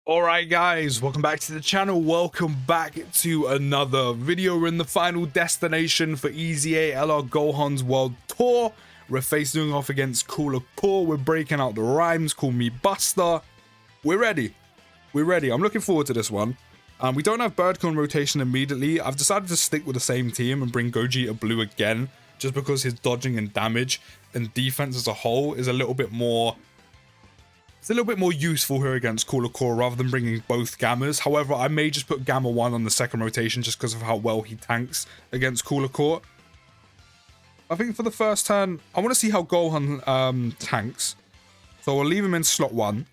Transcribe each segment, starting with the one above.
Alright guys, welcome back to the channel. Welcome back to another video. We're in the final destination for EZA AGL Gohan's World Tour. We're facing off against Cooler Core. We're breaking out the rhymes. Call me Buster. We're ready. We're ready. I'm looking forward to this one. We don't have Birdcon rotation immediately. I've decided to stick with the same team and bring Gogeta Blue again, just because his dodging and damage and defense as a whole is a little bit more... It's a little bit more useful here against Cooler Core rather than bringing both Gammas. However, I may just put Gamma 1 on the second rotation just because of how well he tanks against Cooler Core. I think for the first turn, I want to see how Gohan tanks. So I'll leave him in slot 1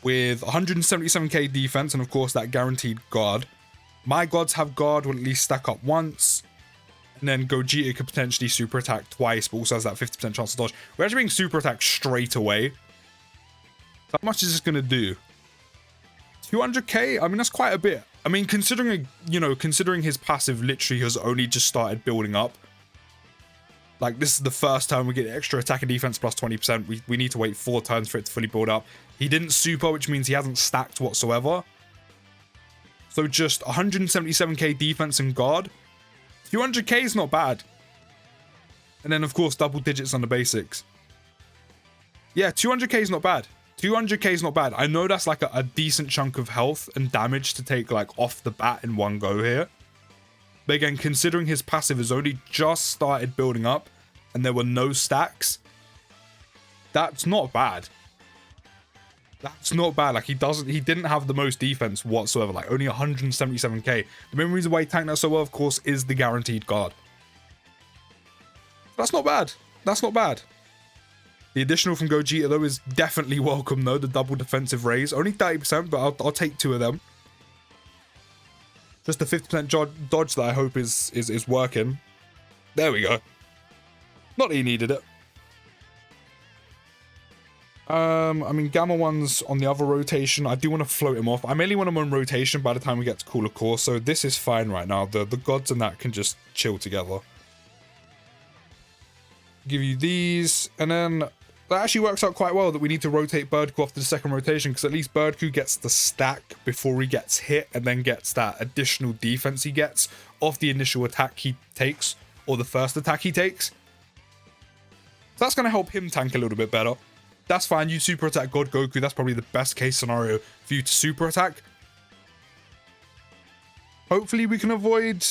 with 177k defense and of course that guaranteed guard. My gods have guard, will at least stack up once. And then Gogeta could potentially super attack twice, but also has that 50% chance to dodge. We're actually being super attacked straight away. How much is this going to do? 200k? I mean, that's quite a bit. I mean, considering, considering his passive literally has only just started building up. Like, this is the first time we get extra attack and defense plus 20%. We need to wait 4 turns for it to fully build up. He didn't super, which means he hasn't stacked whatsoever. So just 177k defense and guard. 200k is not bad. And then, of course, double digits on the basics. Yeah, 200k is not bad. 200k is not bad. I know that's like a decent chunk of health and damage to take like off the bat in one go here. But again, considering his passive has only just started building up and there were no stacks, that's not bad. That's not bad. Like he didn't have the most defense whatsoever, like only 177k. The main reason why he tanked that so well, of course, is the guaranteed guard. That's not bad. That's not bad. The additional from Gogeta, though, is definitely welcome, though. The double defensive raise. Only 30%, but I'll take 2 of them. Just the 50% dodge that I hope is working. There we go. Not that he needed it. I mean, Gamma 1's on the other rotation. I do want to float him off. I mainly want him on rotation by the time we get to Cooler Core, so this is fine right now. The gods and that can just chill together. Give you these, and then that actually works out quite well that we need to rotate Birdcoo off to the second rotation, because at least Birdcoo gets the stack before he gets hit and then gets that additional defense he gets off the initial attack he takes or the first attack he takes. So that's going to help him tank a little bit better. That's fine. You super attack God Goku. That's probably the best case scenario for you to super attack. Hopefully we can avoid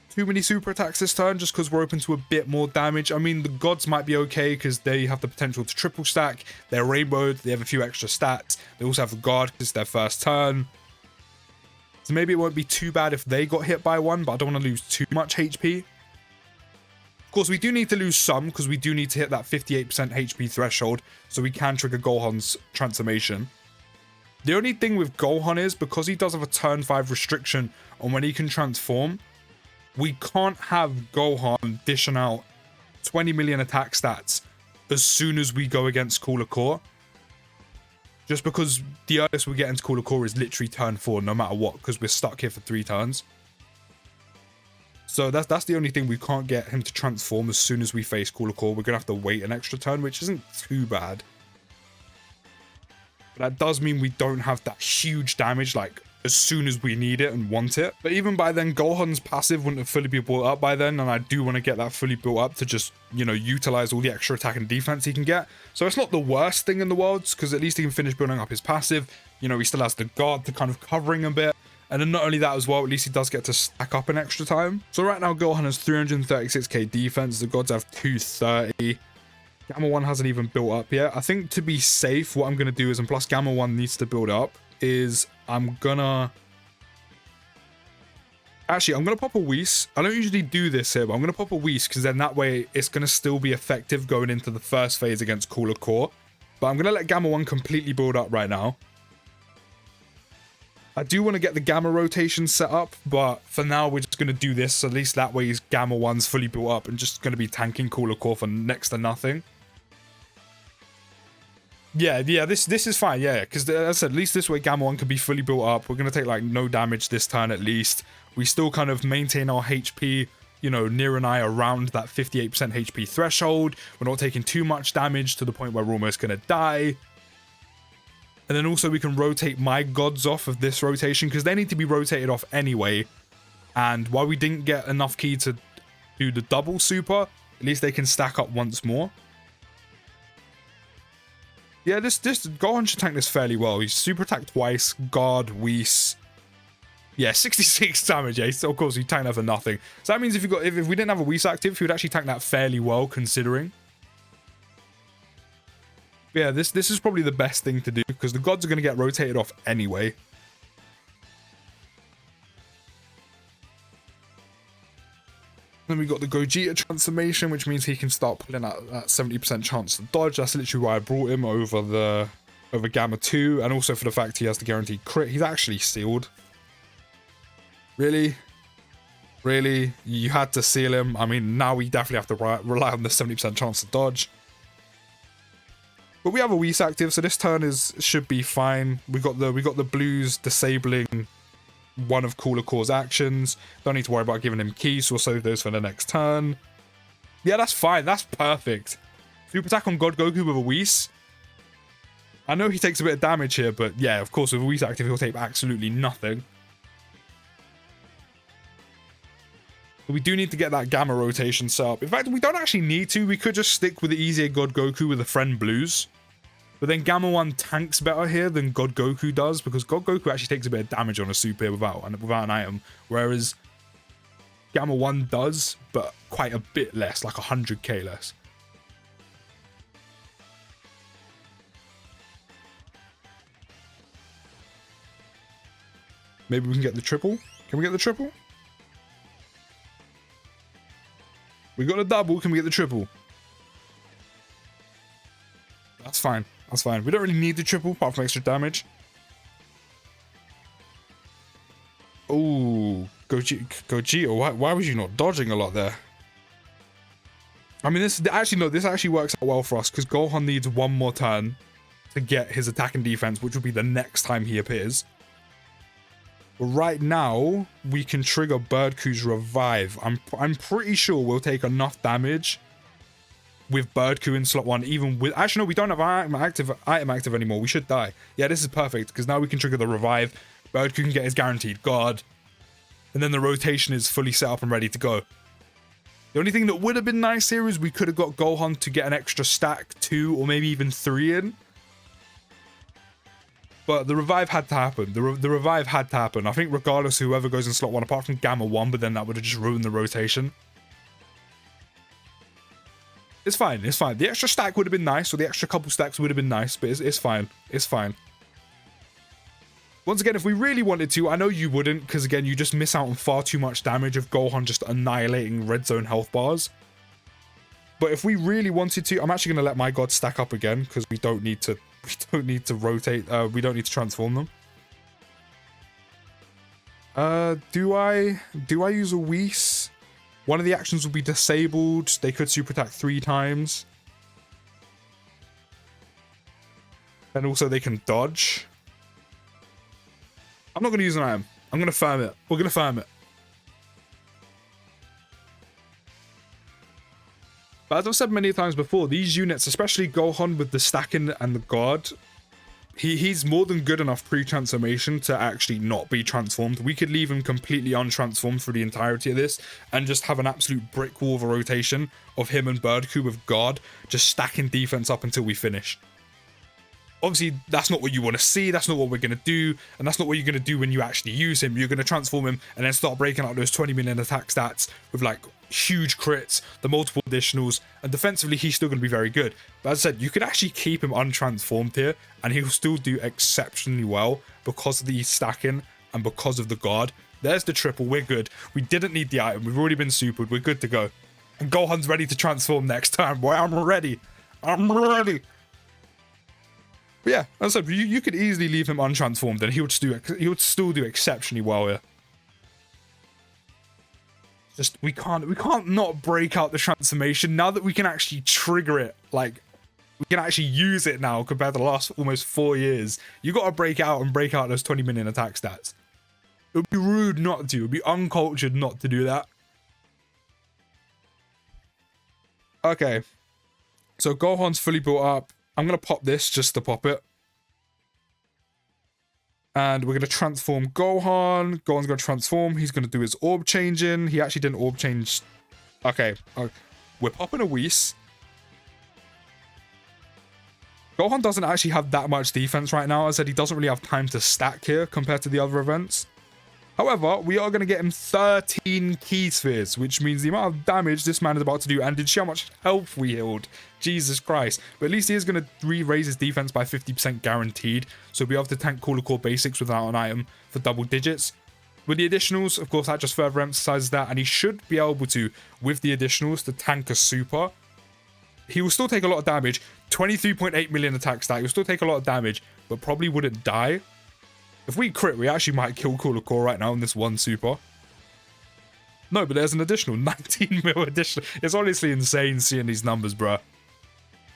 too many super attacks this turn just because we're open to a bit more damage. I mean, the gods might be okay because they have the potential to triple stack. They're rainbowed. They have a few extra stats. They also have the guard because it's their first turn. So maybe it won't be too bad if they got hit by one, but I don't want to lose too much HP. Of course, we do need to lose some because we do need to hit that 58% HP threshold so we can trigger Gohan's transformation. The only thing with Gohan is because he does have a turn 5 restriction on when he can transform, we can't have Gohan dishing out 20 million attack stats as soon as we go against Cooler Core. Just because the earliest we get into Cooler Core is literally turn 4 no matter what, because we're stuck here for 3 turns. So that's the only thing, we can't get him to transform as soon as we face Cooler Core. We're going to have to wait an extra turn, which isn't too bad. But that does mean we don't have that huge damage like as soon as we need it and want it. But even by then, Gohan's passive wouldn't have fully been built up by then, and I do want to get that fully built up to just, utilize all the extra attack and defense he can get. So it's not the worst thing in the world, because at least he can finish building up his passive. He still has the guard to kind of covering a bit. And then not only that as well, at least he does get to stack up an extra time. So right now, Gohan has 336k defense. The gods have 230. Gamma 1 hasn't even built up yet. I think to be safe, what I'm going to do is, and plus Gamma 1 needs to build up, is I'm gonna pop a Whis. I don't usually do this here, but I'm gonna pop a Whis because then that way it's gonna still be effective going into the first phase against Cooler Core. But I'm gonna let Gamma 1 completely build up right now. I do want to get the Gamma rotation set up, but for now we're just gonna do this. So at least that way is Gamma 1's fully built up and just gonna be tanking Cooler Core for next to nothing. Yeah, this is fine, yeah, because as I said, at least this way Gamma 1 can be fully built up. We're going to take, like, no damage this turn at least. We still kind of maintain our HP, near and I around that 58% HP threshold. We're not taking too much damage to the point where we're almost going to die. And then also we can rotate my gods off of this rotation because they need to be rotated off anyway. And while we didn't get enough ki to do the double super, at least they can stack up once more. Yeah, this Gohan should tank this fairly well. He's super attack twice, guard, Whis. Yeah, 66 damage, yeah. So of course he tanked that for nothing. So that means if we didn't have a Whis active, he would actually tank that fairly well considering. Yeah, this is probably the best thing to do because the gods are going to get rotated off anyway. Then we got the Gogeta transformation, which means he can start pulling out that 70% chance to dodge. That's literally why I brought him over Gamma 2, and also for the fact he has the guaranteed crit. He's actually sealed. Really? Really? You had to seal him? I mean, now we definitely have to rely on the 70% chance to dodge. But we have a Whis active, so this turn should be fine. We got the blues disabling one of Cooler Core's actions. Don't need to worry about giving him keys, so we'll save those for the next turn. Yeah, that's fine. That's perfect. Super attack on God Goku with a Whis. I know he takes a bit of damage here, but yeah, of course, with a Whis active, he'll take absolutely nothing. But we do need to get that Gamma rotation set up. In fact, we don't actually need to. We could just stick with the easier God Goku with the friend blues. But then Gamma 1 tanks better here than God Goku does, because God Goku actually takes a bit of damage on a super here without an item, whereas Gamma 1 does, but quite a bit less, like 100k less. Maybe we can get the triple? Can we get the triple? We got a double, can we get the triple? That's fine. That's fine. We don't really need the triple, apart from extra damage. Oh, Gogeta, why was you not dodging a lot there? I mean, this actually works out well for us, because Gohan needs one more turn to get his attack and defense, which will be the next time he appears. But right now, we can trigger Birdcoo's revive. I'm pretty sure we'll take enough damage with Birdcoo in slot 1, even with... Actually, no, we don't have item active anymore. We should die. Yeah, this is perfect, because now we can trigger the revive. Birdcoo can get his guaranteed guard. And then the rotation is fully set up and ready to go. The only thing that would have been nice here is we could have got Gohan to get an extra stack, 2 or maybe even 3 in. But the revive had to happen. The revive had to happen. I think regardless, whoever goes in slot 1, apart from Gamma 1, but then that would have just ruined the rotation. It's fine, it's fine. The extra stack would have been nice, or the extra couple stacks would have been nice, but it's fine. It's fine. Once again, if we really wanted to, I know you wouldn't, because again, you just miss out on far too much damage of Gohan just annihilating red zone health bars. But if we really wanted to, I'm actually going to let my gods stack up again, because we don't need to rotate, we don't need to transform them. Do I use a Whis? One of the actions will be disabled. They could super attack 3 times. And also they can dodge. I'm not going to use an item. I'm going to farm it. We're going to farm it. But as I've said many times before, these units, especially Gohan with the stacking and the guard, he's more than good enough pre-transformation to actually not be transformed. We could leave him completely untransformed for the entirety of this and just have an absolute brick wall of a rotation of him and Birdcoo with guard, just stacking defense up until we finish. Obviously, that's not what you want to see, that's not what we're going to do, and that's not what you're going to do when you actually use him. You're going to transform him and then start breaking out those 20 million attack stats with like huge crits, the multiple additionals, and defensively he's still going to be very good. But as I said, you could actually keep him untransformed here and he'll still do exceptionally well because of the stacking and because of the guard. There's the triple, we're good. We didn't need the item, we've already been supered, we're good to go. And Gohan's ready to transform next time, boy, I'm ready. I'm ready. But yeah, as I said, you could easily leave him untransformed and he would still do exceptionally well here. Just we can't not break out the transformation now that we can actually trigger it. Like we can actually use it now compared to the last almost 4 years. You got to break out those 20 million attack stats. It would be rude not to. It would be uncultured not to do that. Okay, so Gohan's fully built up. I'm gonna pop this just to pop it. And we're going to transform Gohan. Gohan's going to transform. He's going to do his orb changing. He actually didn't orb change. Okay. We're popping a Whis. Gohan doesn't actually have that much defense right now. As I said, he doesn't really have time to stack here compared to the other events. However, we are going to get him 13 key spheres, which means the amount of damage this man is about to do. And did you see how much health we healed? Jesus Christ. But at least he is going to raise his defense by 50% guaranteed. So we'll be able to tank Cooler Core basics without an item for double digits. With the additionals, of course, that just further emphasizes that. And he should be able to, with the additionals, to tank a super. He will still take a lot of damage. 23.8 million attack stat. He'll still take a lot of damage, but probably wouldn't die. If we crit, we actually might kill Cooler Core right now in this one super. No, but there's an additional 19 mil additional. It's honestly insane seeing these numbers, bruh.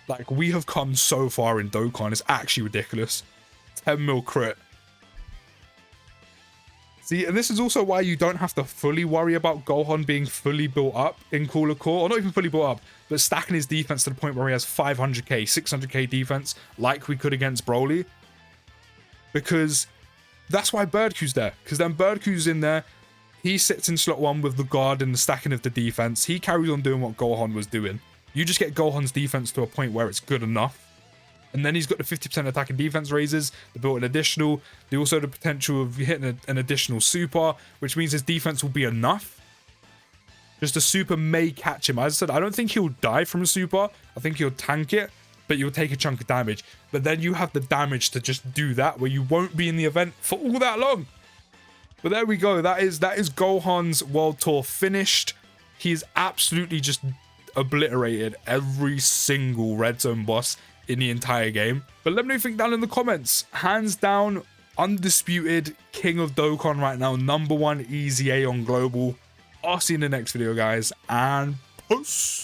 Like, we have come so far in Dokkan. It's actually ridiculous. 10 mil crit. See, and this is also why you don't have to fully worry about Gohan being fully built up in Cooler Core. Or not even fully built up, but stacking his defense to the point where he has 500k, 600k defense, like we could against Broly. Because that's why Birdcue's there. Because then Birdcue's in there. He sits in slot 1 with the guard and the stacking of the defense. He carries on doing what Gohan was doing. You just get Gohan's defense to a point where it's good enough. And then he's got the 50% attack and defense raises, the built-in additional, the also the potential of hitting an additional super, which means his defense will be enough. Just a super may catch him. As I said, I don't think he'll die from a super. I think he'll tank it, but you'll take a chunk of damage. But then you have the damage to just do that, where you won't be in the event for all that long. But there we go. That is Gohan's World Tour finished. He's absolutely just obliterated every single red zone boss in the entire game. But let me know what you think down in the comments. Hands down, undisputed king of Dokkan right now. #1 EZA on global. I'll see you in the next video, guys. And peace.